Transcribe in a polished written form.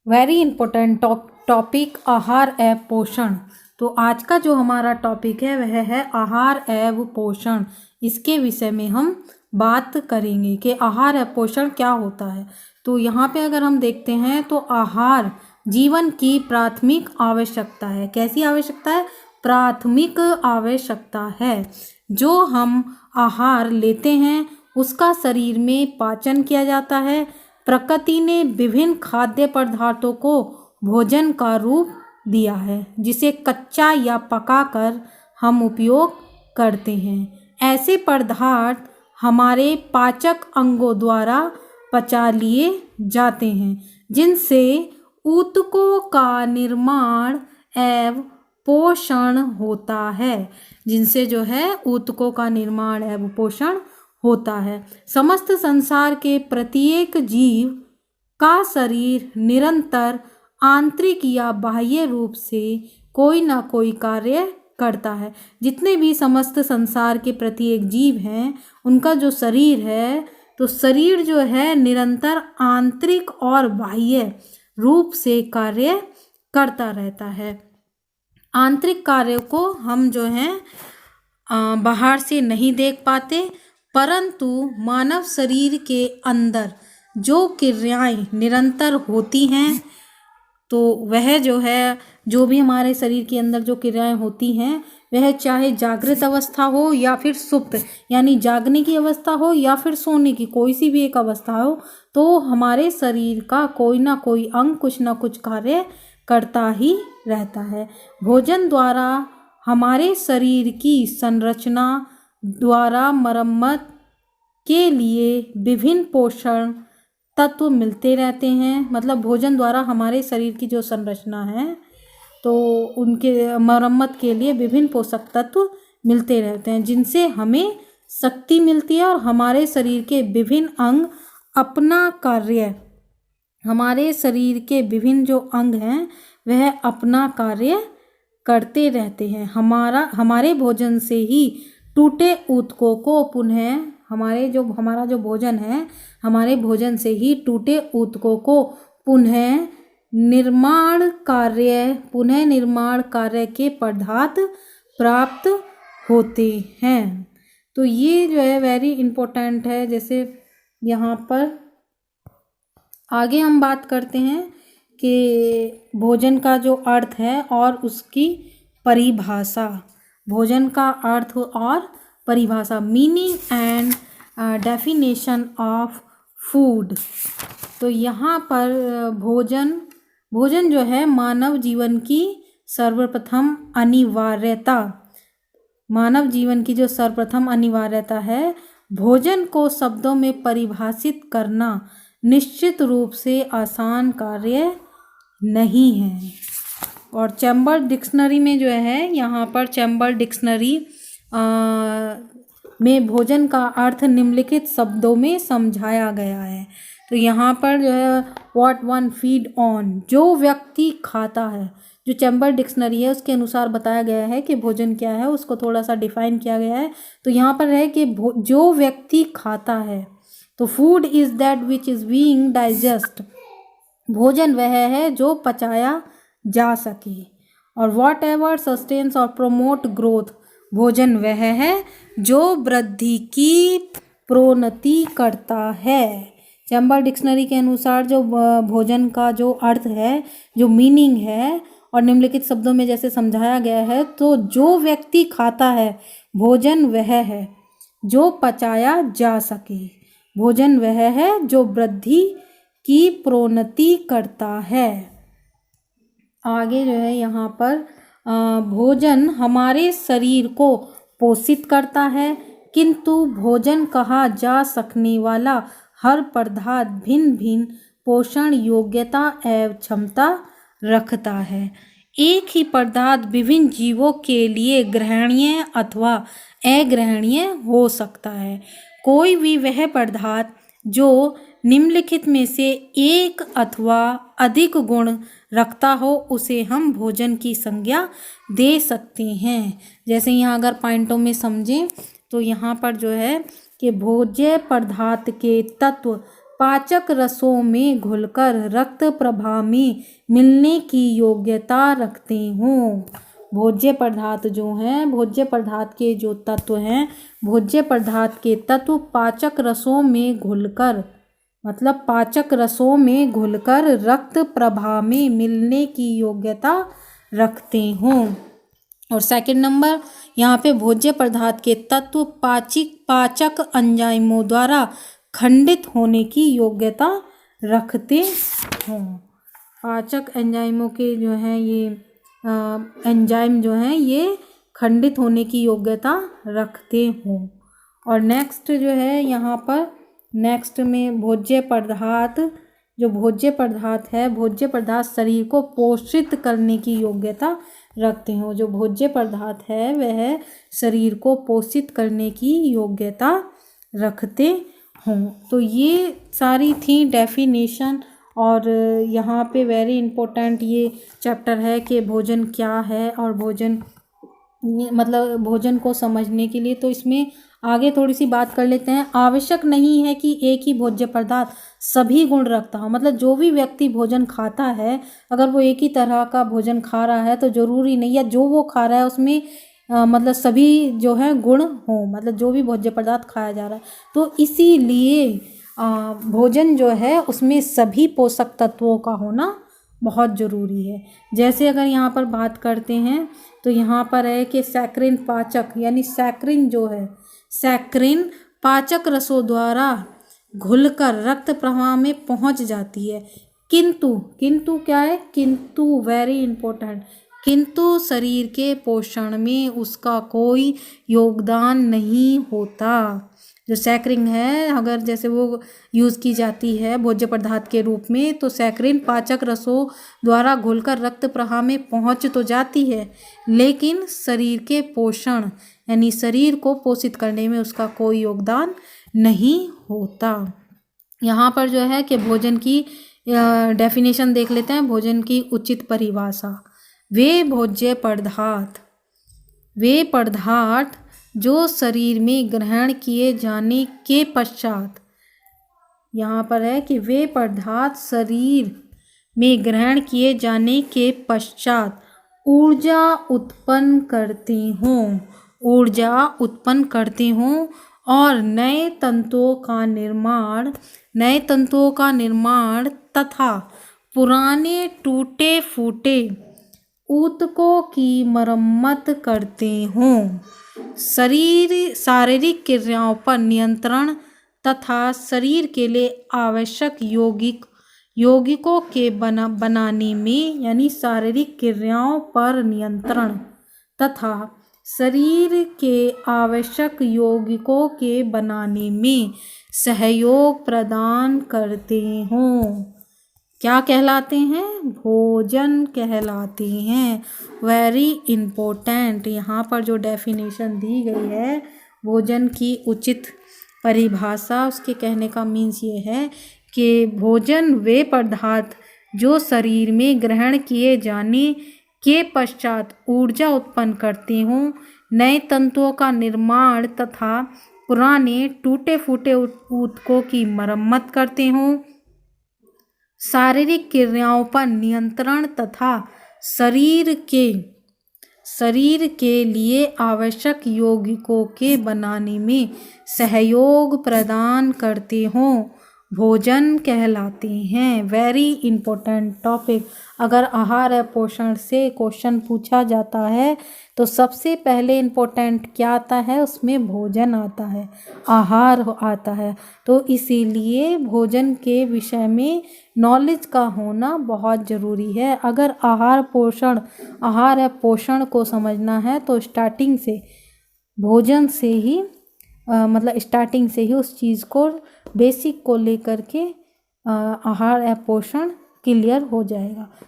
Very important topic आहार एवं पोषण। तो आज का जो हमारा टॉपिक है वह है आहार एवं पोषण। इसके विषय में हम बात करेंगे कि आहार एवं पोषण क्या होता है। तो यहाँ पे अगर हम देखते हैं तो आहार जीवन की प्राथमिक आवश्यकता है। कैसी आवश्यकता है? प्राथमिक आवश्यकता है। जो हम आहार लेते हैं उसका शरीर में पाचन किया जाता है। प्रकृति ने विभिन्न खाद्य पदार्थों को भोजन का रूप दिया है, जिसे कच्चा या पकाकर हम उपयोग करते हैं। ऐसे पदार्थ हमारे पाचक अंगों द्वारा पचा लिए जाते हैं, जिनसे ऊतकों का निर्माण एवं पोषण होता है। जिनसे जो है ऊतकों का निर्माण एवं पोषण होता है। समस्त संसार के प्रत्येक जीव का शरीर निरंतर आंतरिक या बाह्य रूप से कोई ना कोई कार्य करता है। जितने भी समस्त संसार के प्रत्येक जीव हैं उनका जो शरीर है, तो शरीर जो है निरंतर आंतरिक और बाह्य रूप से कार्य करता रहता है। आंतरिक कार्यों को हम जो है बाहर से नहीं देख पाते, परंतु मानव शरीर के अंदर जो क्रियाएं निरंतर होती हैं, तो वह जो है जो भी हमारे शरीर के अंदर जो क्रियाएं होती हैं वह चाहे जागृत अवस्था हो या फिर सुप्त यानी जागने की अवस्था हो या फिर सोने की, कोई सी भी एक अवस्था हो, तो हमारे शरीर का कोई ना कोई अंग कुछ ना कुछ कार्य करता ही रहता है। भोजन द्वारा हमारे शरीर की संरचना द्वारा मरम्मत के लिए विभिन्न पोषण तत्व मिलते रहते हैं। मतलब भोजन द्वारा हमारे शरीर की जो संरचना है तो उनके मरम्मत के लिए विभिन्न पोषक तत्व मिलते रहते हैं, जिनसे हमें शक्ति मिलती है और हमारे शरीर के विभिन्न अंग अपना कार्य, हमारे शरीर के विभिन्न जो अंग हैं वह अपना कार्य करते रहते हैं। हमारे भोजन से ही टूटे ऊतकों को पुनः हमारा जो भोजन है, हमारे भोजन से ही टूटे ऊतकों को पुनः निर्माण कार्य के पदार्थ प्राप्त होते हैं। तो ये जो है वेरी इम्पोर्टेंट है। जैसे यहाँ पर आगे हम बात करते हैं कि भोजन का जो अर्थ है और उसकी परिभाषा। भोजन का अर्थ और परिभाषा, meaning and definition of food. तो यहाँ पर भोजन जो है मानव जीवन की सर्वप्रथम अनिवार्यता, मानव जीवन की जो सर्वप्रथम अनिवार्यता है, भोजन को शब्दों में परिभाषित करना निश्चित रूप से आसान कार्य नहीं है। और चैम्बर डिक्शनरी में जो है, यहाँ पर चैम्बर डिक्शनरी में भोजन का अर्थ निम्नलिखित शब्दों में समझाया गया है। तो यहाँ पर जो है व्हाट वन फीड ऑन, जो व्यक्ति खाता है। जो चैम्बर डिक्शनरी है उसके अनुसार बताया गया है कि भोजन क्या है, उसको थोड़ा सा डिफाइन किया गया है। तो यहाँ पर है कि जो व्यक्ति खाता है, तो food is that which is being digest, भोजन वह है जो पचाया जा सके। और वॉट एवर सस्टेन्स और प्रोमोट ग्रोथ, भोजन वह है जो वृद्धि की प्रोन्नति करता है। चैम्बर डिक्शनरी के अनुसार जो भोजन का जो अर्थ है, जो मीनिंग है और निम्नलिखित शब्दों में जैसे समझाया गया है, तो जो व्यक्ति खाता है भोजन वह है जो पचाया जा सके, भोजन वह है जो वृद्धि की प्रोन्नति करता है। आगे जो है यहाँ पर भोजन हमारे शरीर को पोषित करता है, किंतु भोजन कहा जा सकने वाला हर पदार्थ भिन्न भिन्न पोषण योग्यता एवं क्षमता रखता है। एक ही पदार्थ विभिन्न जीवों के लिए ग्रहणीय अथवा अग्रहणीय हो सकता है। कोई भी वह पदार्थ जो निम्नलिखित में से एक अथवा अधिक गुण रखता हो उसे हम भोजन की संज्ञा दे सकते हैं। जैसे यहाँ अगर पॉइंटों में समझें तो यहाँ पर जो है कि भोज्य पदार्थ के तत्व पाचक रसों में घुलकर रक्त प्रवाह में मिलने की योग्यता रखते हों। भोज्य पदार्थ जो हैं, भोज्य पदार्थ के जो तत्व हैं, भोज्य पदार्थ के तत्व पाचक रसों में घुलकर, मतलब पाचक रसों में घुलकर रक्त प्रवाह में मिलने की योग्यता रखते हों। और सेकंड नंबर यहाँ पे भोज्य पदार्थ के तत्व पाचक एंजाइमों द्वारा खंडित होने की योग्यता रखते हों। पाचक एंजाइमों के जो हैं ये एंजाइम जो हैं ये खंडित होने की योग्यता रखते हों। और नेक्स्ट जो है यहाँ पर नेक्स्ट में भोज्य पदार्थ, जो भोज्य पदार्थ है, भोज्य पदार्थ शरीर को पोषित करने की योग्यता रखते हो। जो भोज्य पदार्थ है वह शरीर को पोषित करने की योग्यता रखते हों। तो ये सारी थी डेफिनेशन। और यहाँ पे वेरी इम्पोर्टेंट ये चैप्टर है कि भोजन क्या है और भोजन मतलब भोजन को समझने के लिए तो इसमें आगे थोड़ी सी बात कर लेते हैं। आवश्यक नहीं है कि एक ही भोज्य पदार्थ सभी गुण रखता हो, मतलब जो भी व्यक्ति भोजन खाता है अगर वो एक ही तरह का भोजन खा रहा है तो ज़रूरी नहीं है जो वो खा रहा है उसमें मतलब सभी जो है गुण हो, मतलब जो भी भोज्य पदार्थ खाया जा रहा है। तो इसीलिए भोजन जो है उसमें सभी पोषक तत्वों का होना बहुत ज़रूरी है। जैसे अगर यहाँ पर बात करते हैं तो यहाँ पर है कि सैक्रिन पाचक, यानी सैक्रिन जो है, सैक्रिन पाचक रसों द्वारा घुलकर रक्त प्रवाह में पहुँच जाती है। किंतु क्या है, किंतु वेरी इम्पोर्टेंट, किंतु शरीर के पोषण में उसका कोई योगदान नहीं होता। जो सैक्रिन है अगर जैसे वो यूज़ की जाती है भोज्य पदार्थ के रूप में तो सैक्रिन पाचक रसों द्वारा घुलकर रक्त प्रवाह में पहुंच तो जाती है लेकिन शरीर के पोषण यानी शरीर को पोषित करने में उसका कोई योगदान नहीं होता। यहाँ पर जो है कि भोजन की डेफिनेशन देख लेते हैं। भोजन की उचित परिभाषा, वे भोज्य पदार्थ जो शरीर में ग्रहण किए जाने के पश्चात, यहाँ पर है कि वे पदार्थ शरीर में ग्रहण किए जाने के पश्चात ऊर्जा उत्पन्न करते हों और नए तंतुओं का निर्माण तथा पुराने टूटे फूटे ऊतकों की मरम्मत करते हों। शारीरिक क्रियाओं पर नियंत्रण तथा शरीर के लिए आवश्यक यौगिकों के बनाने में, यानी शारीरिक क्रियाओं पर नियंत्रण तथा शरीर के आवश्यक यौगिकों के बनाने में सहयोग प्रदान करते हों। क्या कहलाते हैं? भोजन कहलाते हैं। वेरी इम्पोर्टेंट, यहाँ पर जो डेफिनेशन दी गई है भोजन की उचित परिभाषा, उसके कहने का मीन्स ये है कि भोजन वे पदार्थ जो शरीर में ग्रहण किए जाने के पश्चात ऊर्जा उत्पन्न करते हों, नए तंतुओं का निर्माण तथा पुराने टूटे फूटे ऊतकों की मरम्मत करते हों, शारीरिक क्रियाओं पर नियंत्रण तथा शरीर के लिए आवश्यक यौगिकों के बनाने में सहयोग प्रदान करते हों, भोजन कहलाते हैं। Very important topic. अगर आहार और पोषण से क्वेश्चन पूछा जाता है तो सबसे पहले इम्पोर्टेंट क्या आता है? उसमें भोजन आता है, आहार आता है। तो इसीलिए भोजन के विषय में नॉलेज का होना बहुत ज़रूरी है। अगर आहार और पोषण को समझना है तो स्टार्टिंग से भोजन से ही स्टार्टिंग से ही उस चीज़ को बेसिक को लेकर के आहार या पोषण क्लियर हो जाएगा।